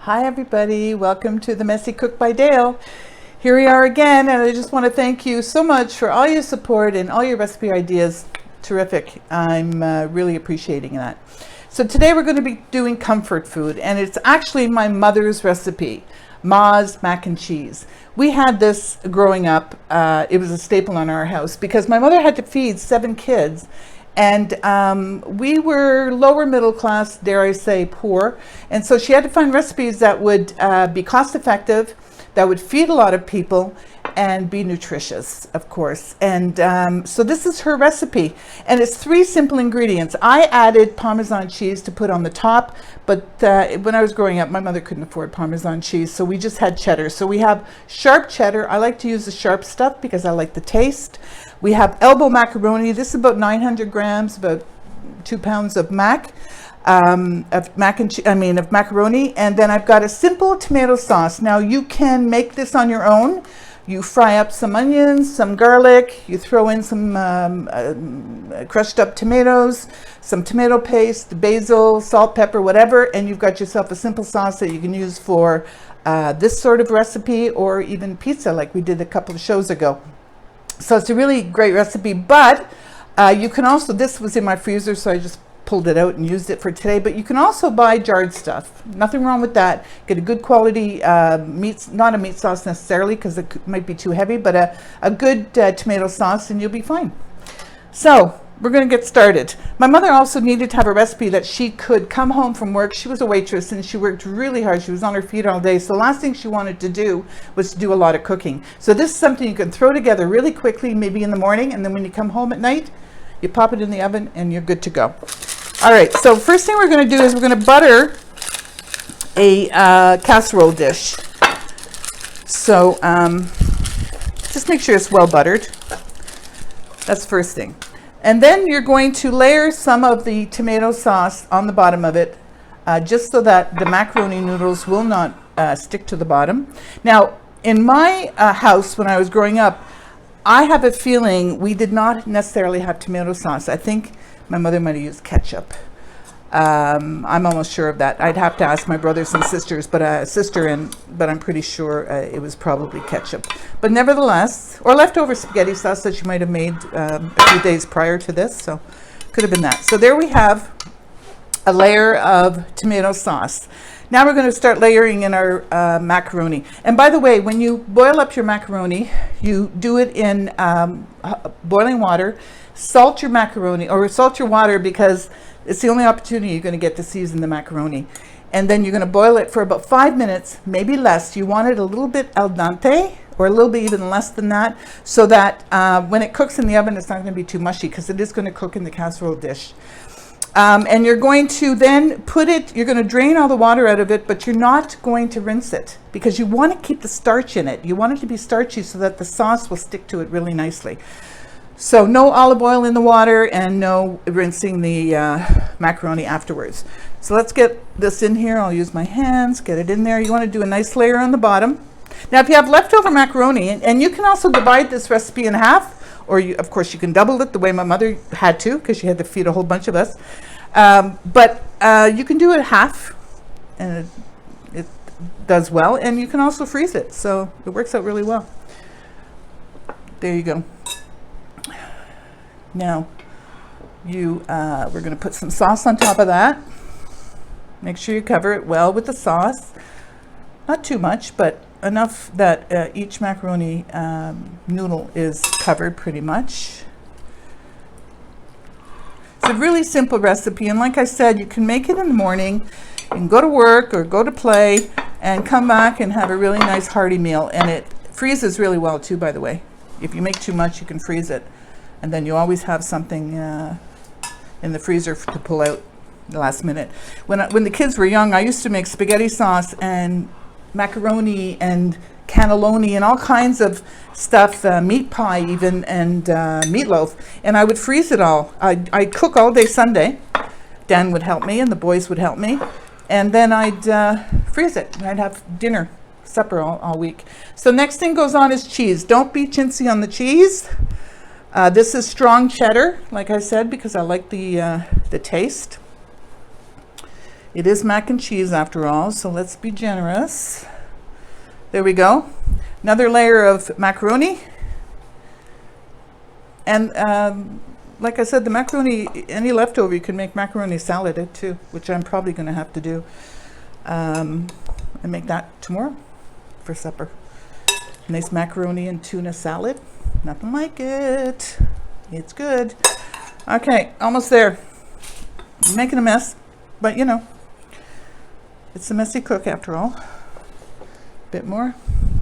Hi everybody, welcome to the Messy Cook by Dale. Here we are again, and I just want to thank you so much for all your support and all your recipe ideas. Terrific. I'm really appreciating that. So today we're going to be doing comfort food, and it's actually my mother's recipe, Ma's mac and cheese. We had this growing up. It was a staple in our house because my mother had to feed 7 kids. And we were lower middle class, dare I say, poor. And so she had to find recipes that would be cost effective, that would feed a lot of people, and be nutritious, of course. And so this is her recipe. And it's 3 simple ingredients. I added Parmesan cheese to put on the top, but when I was growing up, my mother couldn't afford Parmesan cheese, so we just had cheddar. So we have sharp cheddar. I like to use the sharp stuff because I like the taste. We have elbow macaroni. This is about 900 grams, about 2 pounds of of macaroni. And then I've got a simple tomato sauce. Now you can make this on your own. You fry up some onions, some garlic. You throw in some crushed up tomatoes, some tomato paste, basil, salt, pepper, whatever, and you've got yourself a simple sauce that you can use for this sort of recipe or even pizza, like we did a couple of shows ago. So it's a really great recipe, but you can also, this was in my freezer, so I just pulled it out and used it for today, but you can also buy jarred stuff. Nothing wrong with that. Get a good quality meat, not a meat sauce necessarily because it might be too heavy, but a good tomato sauce and you'll be fine. So we're going to get started. My mother also needed to have a recipe that she could come home from work. She was a waitress and she worked really hard. She was on her feet all day. So the last thing she wanted to do was to do a lot of cooking. So this is something you can throw together really quickly, maybe in the morning, and then when you come home at night, you pop it in the oven and you're good to go. All right, so first thing we're going to do is we're going to butter a casserole dish. So just make sure it's well buttered. That's the first thing. And then you're going to layer some of the tomato sauce on the bottom of it, just so that the macaroni noodles will not stick to the bottom. Now, in my house when I was growing up, I have a feeling we did not necessarily have tomato sauce. I think my mother might have used ketchup. I'm almost sure of that. I'd have to ask my brothers and sisters, but I'm pretty sure it was probably ketchup. But nevertheless, or leftover spaghetti sauce that you might have made a few days prior to this, so could have been that. So there we have a layer of tomato sauce. Now we're going to start layering in our macaroni. And by the way, when you boil up your macaroni, you do it in boiling water. Salt your macaroni, or salt your water, because it's the only opportunity you're going to get to season the macaroni. And then you're going to boil it for about 5 minutes, maybe less. You want it a little bit al dente, or a little bit even less than that, so that when it cooks in the oven, it's not going to be too mushy, because it is going to cook in the casserole dish. And you're going to then you're going to drain all the water out of it, but you're not going to rinse it, because you want to keep the starch in it. You want it to be starchy so that the sauce will stick to it really nicely. So no olive oil in the water and no rinsing the macaroni afterwards. So let's get this in here. I'll use my hands, get it in there. You want to do a nice layer on the bottom. Now if you have leftover macaroni, and you can also divide this recipe in half, or of course you can double it the way my mother had to, because she had to feed a whole bunch of us. But you can do it half, and it does well, and you can also freeze it. So it works out really well. There you go. Now, we're going to put some sauce on top of that. Make sure you cover it well with the sauce. Not too much, but enough that each macaroni noodle is covered pretty much. It's a really simple recipe, and like I said, you can make it in the morning. You can go to work or go to play and come back and have a really nice hearty meal. And it freezes really well too, by the way. If you make too much, you can freeze it. And then you always have something in the freezer to pull out the last minute. When the kids were young, I used to make spaghetti sauce and macaroni and cannelloni and all kinds of stuff, meat pie even, and meatloaf. And I would freeze it all. I'd cook all day Sunday. Dan would help me and the boys would help me. And then I'd freeze it. And I'd have supper all week. So next thing goes on is cheese. Don't be chintzy on the cheese. This is strong cheddar, like I said, because I like the taste. It is mac and cheese after all, so let's be generous. There we go. Another layer of macaroni. And like I said, the macaroni, any leftover, you can make macaroni salad too, which I'm probably going to have to do. And make that tomorrow for supper. Nice macaroni and tuna salad. Nothing like it. It's good. Okay, almost there. I'm making a mess, but you know, it's a messy cook after all. Bit more.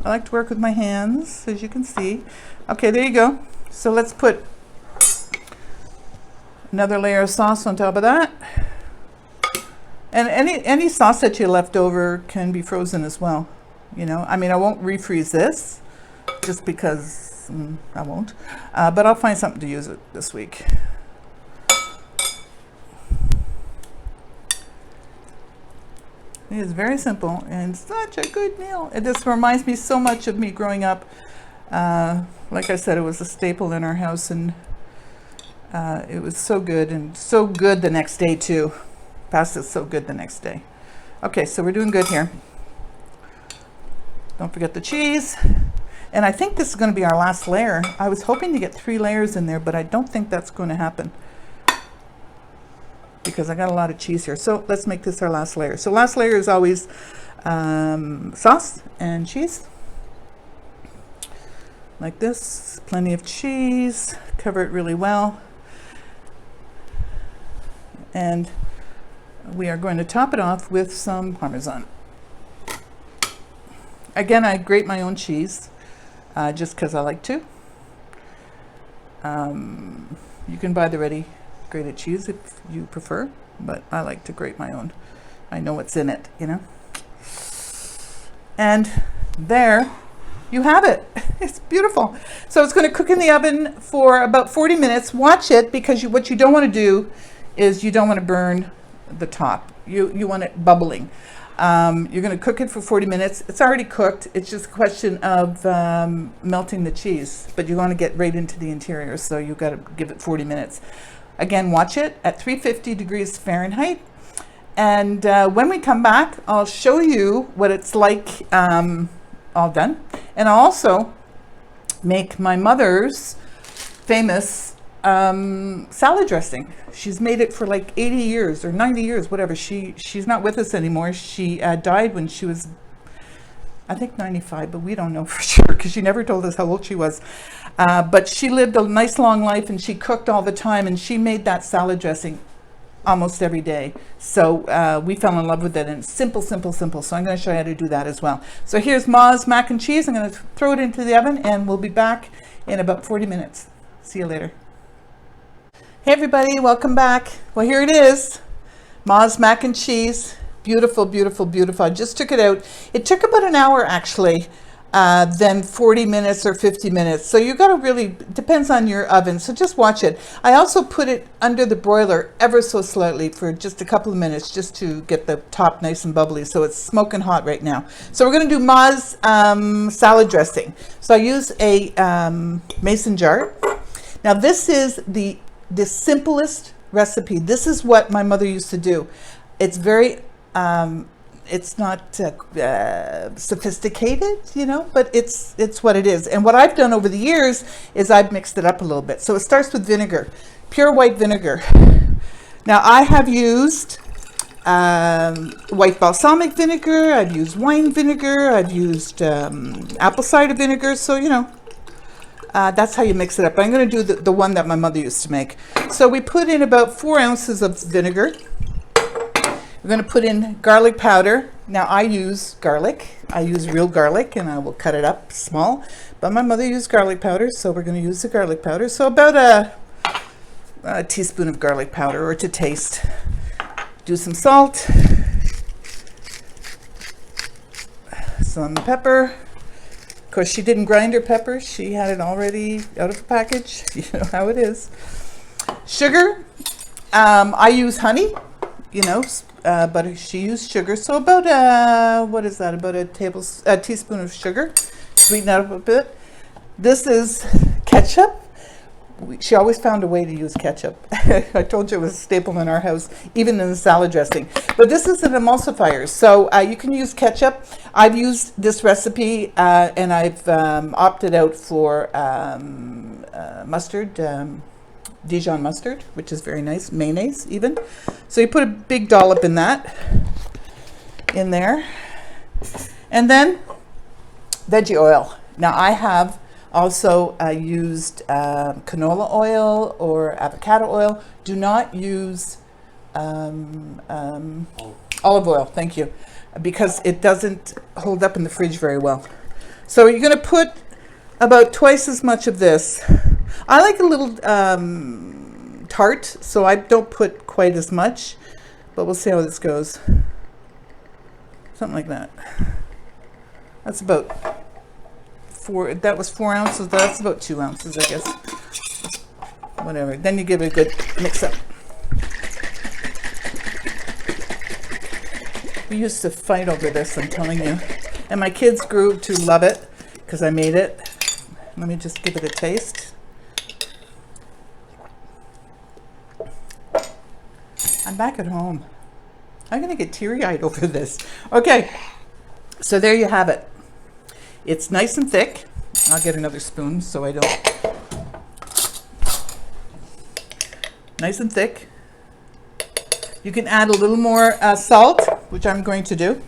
I like to work with my hands, as you can see. Okay, there you go. So let's put another layer of sauce on top of that. And any sauce that you left over can be frozen as well. You know, I mean, I won't refreeze this just because I won't, but I'll find something to use it this week. It is very simple and such a good meal. It just reminds me so much of me growing up. Like I said, it was a staple in our house, and it was so good, and so good the next day too. Pasta's so good the next day. Okay, so we're doing good here. Don't forget the cheese. And I think this is going to be our last layer. I was hoping to get 3 layers in there, but I don't think that's going to happen because I got a lot of cheese here. So let's make this our last layer. So last layer is always sauce and cheese. Like this, plenty of cheese, cover it really well. And we are going to top it off with some parmesan. Again, I grate my own cheese just because I like to. You can buy the ready grated cheese if you prefer, but I like to grate my own. I know what's in it, you know. And there you have it. It's beautiful. So it's going to cook in the oven for about 40 minutes. Watch it, because what you don't want to do is you don't want to burn the top. You want it bubbling. You're going to cook it for 40 minutes. It's already cooked. It's just a question of melting the cheese, but you want to get right into the interior, so you've got to give it 40 minutes. Again, watch it at 350 degrees Fahrenheit. And when we come back, I'll show you what it's like all done. And I'll also make my mother's famous salad dressing. She's made it for like 80 years or 90 years, whatever. She's not with us anymore. She died when she was, I think, 95, but we don't know for sure because she never told us how old she was. But she lived a nice long life, and she cooked all the time, and she made that salad dressing almost every day. So we fell in love with it, and it's simple, simple, simple. So I'm going to show you how to do that as well. So here's Ma's mac and cheese. I'm going to throw it into the oven, and we'll be back in about 40 minutes. See you later. Hey everybody, welcome back. Well, here it is, Ma's mac and cheese. Beautiful, beautiful, beautiful. I just took it out. It took about an hour actually, then 40 minutes or 50 minutes. So you got to really, depends on your oven. So just watch it. I also put it under the broiler ever so slightly for just a couple of minutes, just to get the top nice and bubbly. So it's smoking hot right now. So we're going to do Ma's salad dressing. So I use a mason jar. Now this is the simplest recipe. This is what my mother used to do. It's very it's not sophisticated, you know, but it's what it is. And what I've done over the years is I've mixed it up a little bit. So it starts with vinegar, pure white vinegar. Now I have used white balsamic vinegar, I've used wine vinegar, I've used apple cider vinegar. So, you know, that's how you mix it up. I'm going to do the one that my mother used to make. So we put in about 4 ounces of vinegar. We're going to put in garlic powder. Now I use garlic. I use real garlic, and I will cut it up small. But my mother used garlic powder, so we're going to use the garlic powder. So about a teaspoon of garlic powder, or to taste. Do some salt. Some pepper. Of course, she didn't grind her pepper. She had it already out of the package. You know how it is. Sugar. I use honey, you know, but she used sugar. So about, what is that? About a teaspoon of sugar. Sweeten it up a bit. This is ketchup. she always found a way to use ketchup. I told you it was a staple in our house, even in the salad dressing. But this is an emulsifier, so you can use ketchup. I've used this recipe, and I've opted out for mustard, Dijon mustard, which is very nice, mayonnaise even. So you put a big dollop in that, in there. And then veggie oil. Now I have also used canola oil or avocado oil. Do not use olive oil, thank you, because it doesn't hold up in the fridge very well. So you're going to put about twice as much of this. I like a little tart, so I don't put quite as much, but we'll see how this goes. Something like that. That's about that was 4 ounces. That's about 2 ounces, I guess. Whatever. Then you give it a good mix up. We used to fight over this, I'm telling you. And my kids grew to love it because I made it. Let me just give it a taste. I'm back at home. I'm going to get teary-eyed over this. Okay, so there you have it. It's nice and thick. I'll get another spoon so I don't. Nice and thick. You can add a little more salt, which I'm going to do.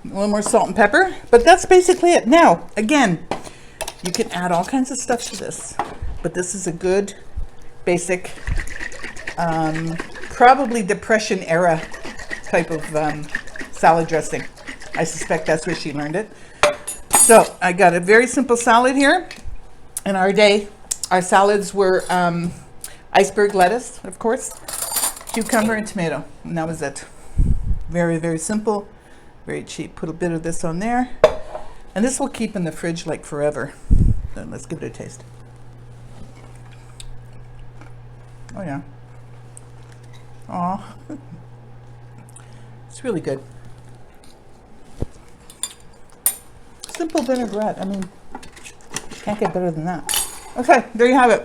A little more salt and pepper, but that's basically it. Now, again, you can add all kinds of stuff to this, but this is a good basic, probably Depression era type of salad dressing. I suspect that's where she learned it. So I got a very simple salad here. In our day, our salads were iceberg lettuce, of course, cucumber and tomato, and that was it. Very, very simple, very cheap. Put a bit of this on there, and this will keep in the fridge like forever. Then let's give it a taste. Oh yeah. Aw. It's really good. Simple vinaigrette. I mean, can't get better than that. Okay, there you have it.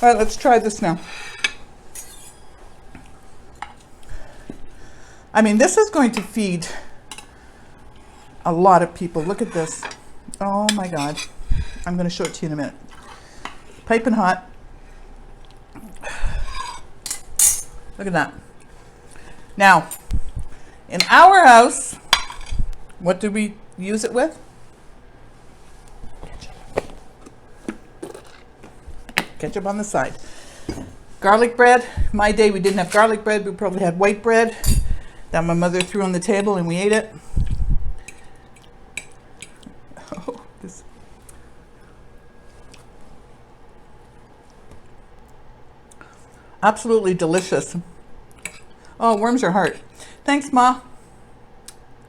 All right, let's try this now. I mean, this is going to feed a lot of people. Look at this. Oh my God. I'm going to show it to you in a minute. Piping hot. Look at that. Now, in our house, what do we use it with? Ketchup on the side. Garlic bread. My day we didn't have garlic bread. We probably had white bread that my mother threw on the table and we ate it. Oh, this. Absolutely delicious. Oh, worms are hard. Thanks, Ma.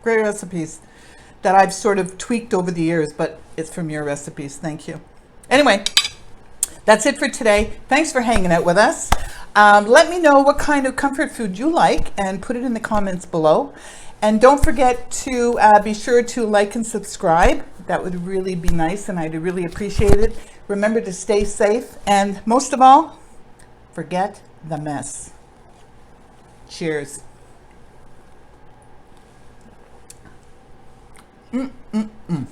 Great recipes that I've sort of tweaked over the years, but it's from your recipes. Thank you. Anyway, that's it for today. Thanks for hanging out with us. Let me know what kind of comfort food you like and put it in the comments below. And don't forget to be sure to like and subscribe. That would really be nice and I'd really appreciate it. Remember to stay safe and most of all, forget the mess. Cheers. Mm-mm-mm.